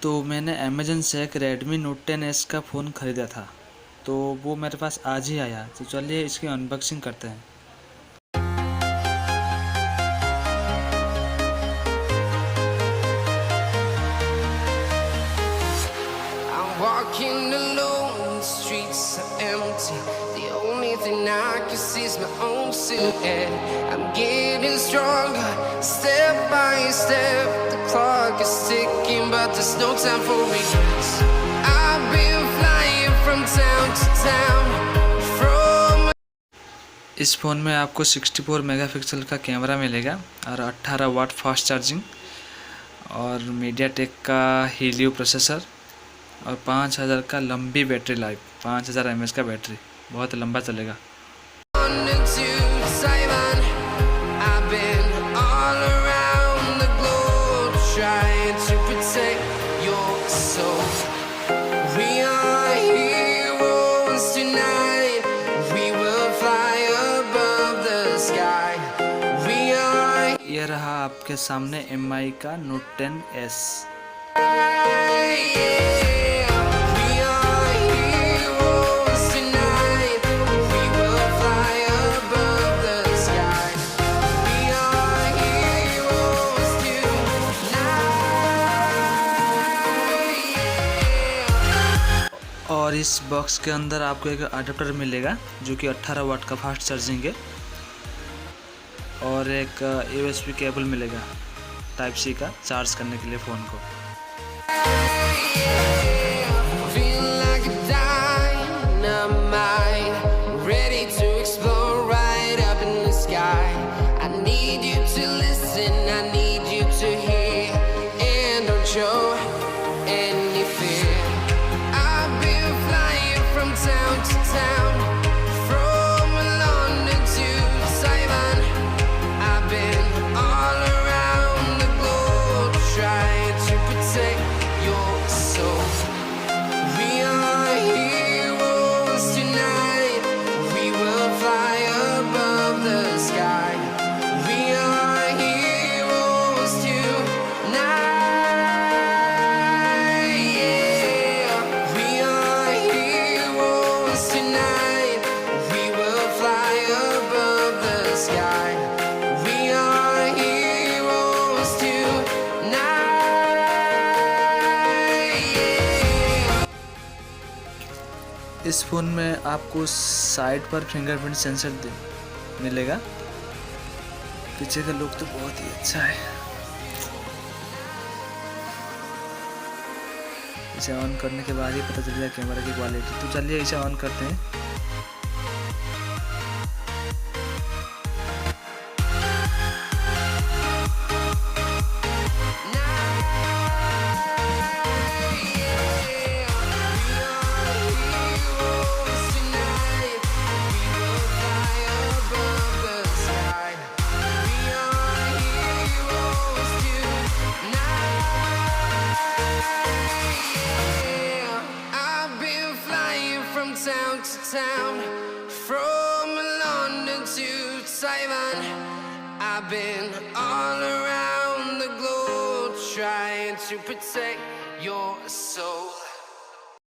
तो मैंने अमेज़न से एक Redmi Note 10s का फ़ोन ख़रीदा था, तो वो मेरे पास आज ही आया। तो चलिए इसकी अनबॉक्सिंग करते हैं। Walking alone, the streets are empty. The only thing I can see is my own silhouette. I'm getting stronger, step by step. The clock is ticking, but there's no time for regrets. I've been flying from town to town. From इस phone में आपको 64 megapixel का camera मिलेगा और 18 watt fast charging और MediaTek का Helio processor और 5000 का लंबी बैटरी लाइफ, 5000 mAh का बैटरी, बहुत लंबा चलेगा। London to Taiwan, I've been all around the globe trying to protect your soul. We are heroes tonight. We will fly above the sky. We are. ये रहा आपके सामने MI का Note 10s। और इस बॉक्स के अंदर आपको एक अडेप्टर मिलेगा जो कि 18 वाट का फास्ट चार्जिंग है और एक USB केबल मिलेगा टाइप C का चार्ज करने के लिए फ़ोन को। इस फ़ोन में आपको साइड पर फिंगरप्रिंट सेंसर मिलेगा। पीछे का लुक तो बहुत ही अच्छा है। इसे ऑन करने के बाद ही पता चलेगा कैमरा की क्वालिटी। तो चलिए इसे ऑन करते हैं। Town to town, from London to Taiwan, I've been all around the globe trying to protect your soul.